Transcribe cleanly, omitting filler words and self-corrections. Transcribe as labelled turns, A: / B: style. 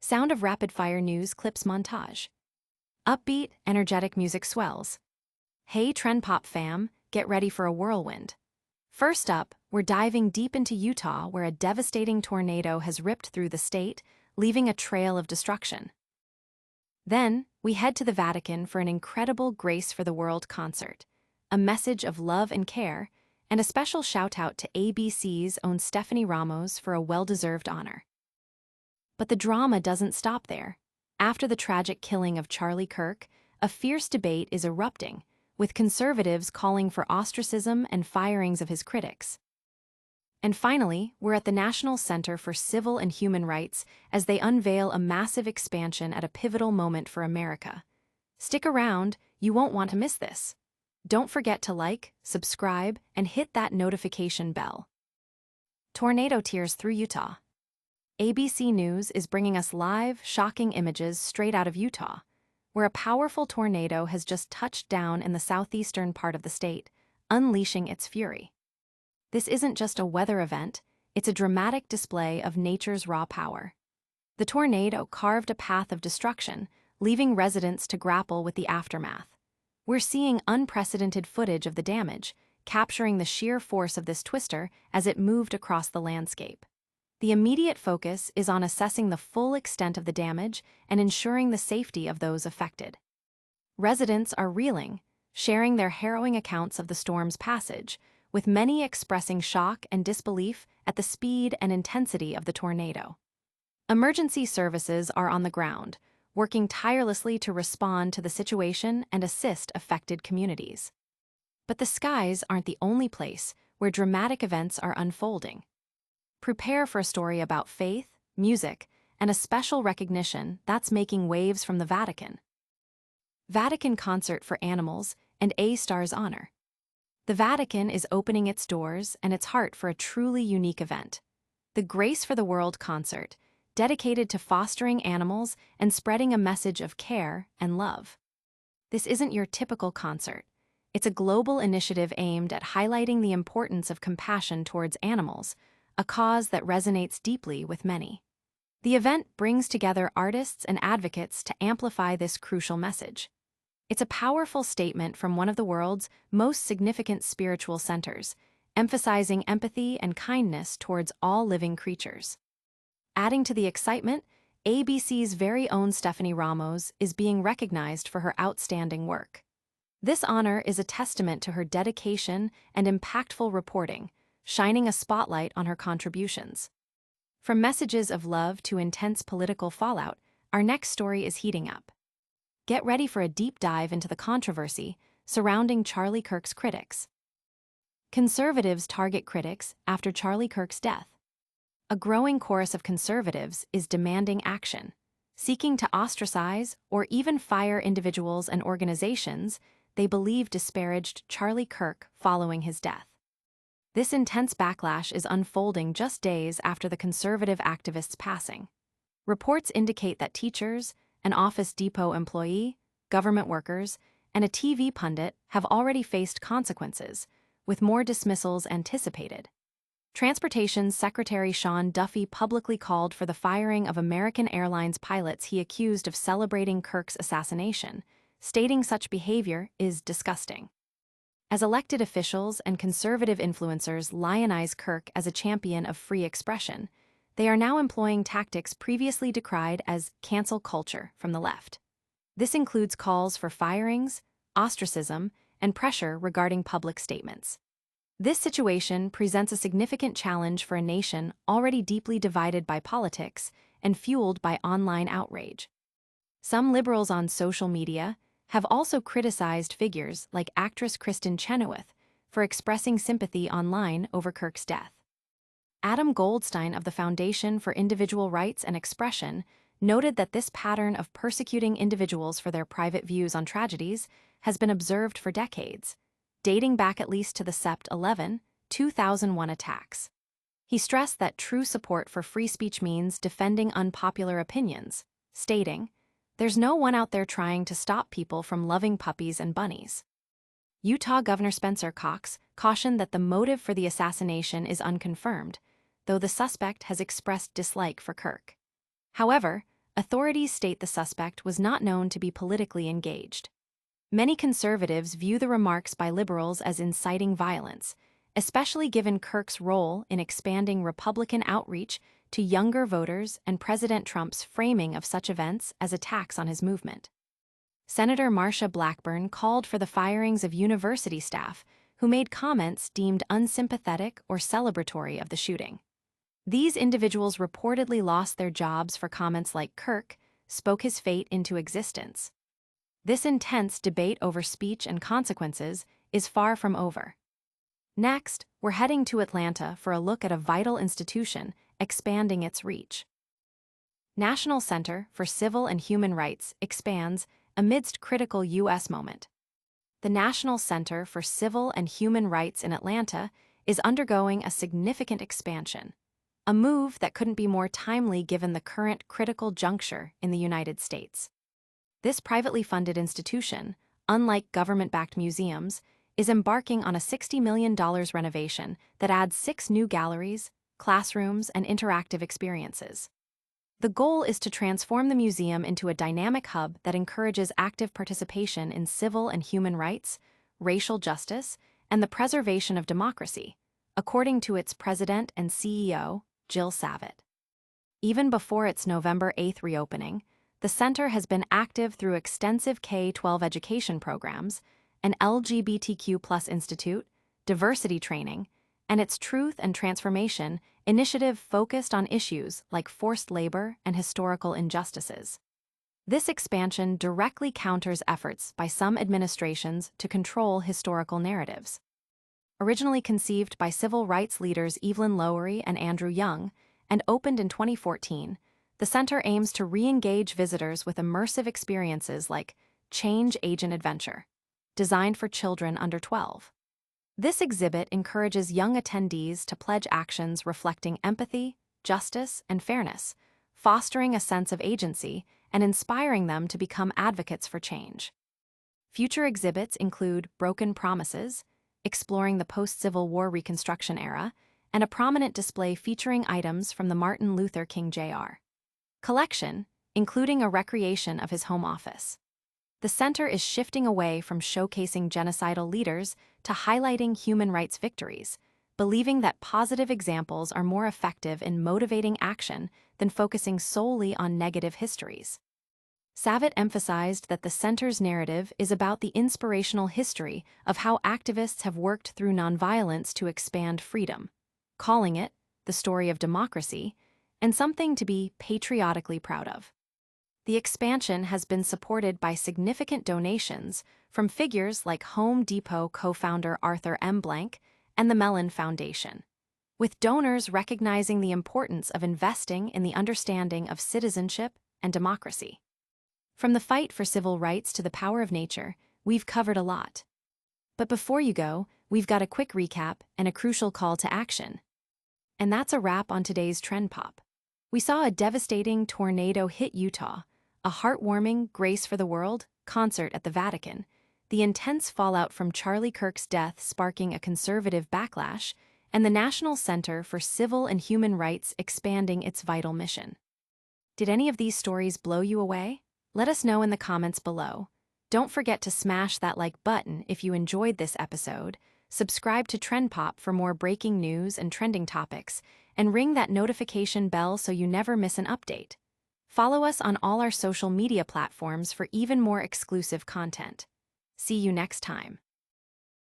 A: Sound of rapid-fire news clips montage. Upbeat, energetic music swells. Hey TrendPop fam, get ready for a whirlwind. First up, we're diving deep into Utah where a devastating tornado has ripped through the state, leaving a trail of destruction. Then, we head to the Vatican for an incredible Grace for the World concert, a message of love and care, and a special shout-out to ABC's own Stephanie Ramos for a well-deserved honor. But the drama doesn't stop there. After the tragic killing of Charlie Kirk, a fierce debate is erupting, with conservatives calling for ostracism and firings of his critics. And finally, we're at the National Center for Civil and Human Rights as they unveil a massive expansion at a pivotal moment for America. Stick around, you won't want to miss this. Don't forget to like, subscribe, and hit that notification bell. Tornado tears through Utah. ABC News is bringing us live, shocking images straight out of Utah, where a powerful tornado has just touched down in the southeastern part of the state, unleashing its fury. This isn't just a weather event, it's a dramatic display of nature's raw power. The tornado carved a path of destruction, leaving residents to grapple with the aftermath. We're seeing unprecedented footage of the damage, capturing the sheer force of this twister as it moved across the landscape. The immediate focus is on assessing the full extent of the damage and ensuring the safety of those affected. Residents are reeling, sharing their harrowing accounts of the storm's passage, with many expressing shock and disbelief at the speed and intensity of the tornado. Emergency services are on the ground, working tirelessly to respond to the situation and assist affected communities. But the skies aren't the only place where dramatic events are unfolding. Prepare for a story about faith, music, and a special recognition that's making waves from the Vatican. Vatican Concert for Animals and A-Star's honor. The Vatican is opening its doors and its heart for a truly unique event. The Grace for the World concert, dedicated to fostering animals and spreading a message of care and love. This isn't your typical concert. It's a global initiative aimed at highlighting the importance of compassion towards animals, a cause that resonates deeply with many. The event brings together artists and advocates to amplify this crucial message. It's a powerful statement from one of the world's most significant spiritual centers, emphasizing empathy and kindness towards all living creatures. Adding to the excitement, ABC's very own Stephanie Ramos is being recognized for her outstanding work. This honor is a testament to her dedication and impactful reporting, shining a spotlight on her contributions. From messages of love to intense political fallout, our next story is heating up. Get ready for a deep dive into the controversy surrounding Charlie Kirk's critics. Conservatives target critics after Charlie Kirk's death. A growing chorus of conservatives is demanding action, seeking to ostracize or even fire individuals and organizations they believe disparaged Charlie Kirk following his death. This intense backlash is unfolding just days after the conservative activist's passing. Reports indicate that teachers, an Office Depot employee, government workers, and a TV pundit have already faced consequences, with more dismissals anticipated. Transportation Secretary Sean Duffy publicly called for the firing of American Airlines pilots he accused of celebrating Kirk's assassination, stating such behavior is disgusting. As elected officials and conservative influencers lionize Kirk as a champion of free expression, they are now employing tactics previously decried as cancel culture from the left. This includes calls for firings, ostracism, and pressure regarding public statements. This situation presents a significant challenge for a nation already deeply divided by politics and fueled by online outrage. Some liberals on social media have also criticized figures like actress Kristen Chenoweth for expressing sympathy online over Kirk's death. Adam Goldstein of the Foundation for Individual Rights and Expression noted that this pattern of persecuting individuals for their private views on tragedies has been observed for decades, dating back at least to the Sept. 11, 2001 attacks. He stressed that true support for free speech means defending unpopular opinions, stating, "There's no one out there trying to stop people from loving puppies and bunnies." Utah Governor Spencer Cox cautioned that the motive for the assassination is unconfirmed, though the suspect has expressed dislike for Kirk. However, authorities state the suspect was not known to be politically engaged. Many conservatives view the remarks by liberals as inciting violence, especially given Kirk's role in expanding Republican outreach to younger voters and President Trump's framing of such events as attacks on his movement. Senator Marsha Blackburn called for the firings of university staff who made comments deemed unsympathetic or celebratory of the shooting. These individuals reportedly lost their jobs for comments like Kirk spoke his fate into existence. This intense debate over speech and consequences is far from over. Next, we're heading to Atlanta for a look at a vital institution expanding its reach. National Center for Civil and Human Rights expands amidst critical U.S. moment. The National Center for Civil and Human Rights in Atlanta is undergoing a significant expansion, a move that couldn't be more timely given the current critical juncture in the United States. This privately funded institution, unlike government-backed museums, is embarking on a $60 million renovation that adds 6 new galleries, classrooms, and interactive experiences. The goal is to transform the museum into a dynamic hub that encourages active participation in civil and human rights, racial justice, and the preservation of democracy, according to its president and CEO, Jill Savitt. Even before its November 8 reopening, the center has been active through extensive K-12 education programs, an LGBTQ+ institute, diversity training, and its Truth and Transformation initiative focused on issues like forced labor and historical injustices. This expansion directly counters efforts by some administrations to control historical narratives. Originally conceived by civil rights leaders Evelyn Lowery and Andrew Young, and opened in 2014, the center aims to re-engage visitors with immersive experiences like Change Agent Adventure, designed for children under 12. This exhibit encourages young attendees to pledge actions reflecting empathy, justice, and fairness, fostering a sense of agency and inspiring them to become advocates for change. Future exhibits include Broken Promises, exploring the post-Civil War Reconstruction era, and a prominent display featuring items from the Martin Luther King Jr. collection, including a recreation of his home office. The center is shifting away from showcasing genocidal leaders to highlighting human rights victories, believing that positive examples are more effective in motivating action than focusing solely on negative histories. Savitt emphasized that the center's narrative is about the inspirational history of how activists have worked through nonviolence to expand freedom, calling it the story of democracy and something to be patriotically proud of. The expansion has been supported by significant donations from figures like Home Depot co-founder Arthur M. Blank and the Mellon Foundation, with donors recognizing the importance of investing in the understanding of citizenship and democracy. From the fight for civil rights to the power of nature, we've covered a lot. But before you go, we've got a quick recap and a crucial call to action. And that's a wrap on today's TrendPop. We saw a devastating tornado hit Utah, a heartwarming Grace for the World concert at the Vatican, the intense fallout from Charlie Kirk's death sparking a conservative backlash, and the National Center for Civil and Human Rights expanding its vital mission. Did any of these stories blow you away? Let us know in the comments below. Don't forget to smash that like button if you enjoyed this episode, subscribe to TrendPop for more breaking news and trending topics, and ring that notification bell so you never miss an update. Follow us on all our social media platforms for even more exclusive content. See you next time.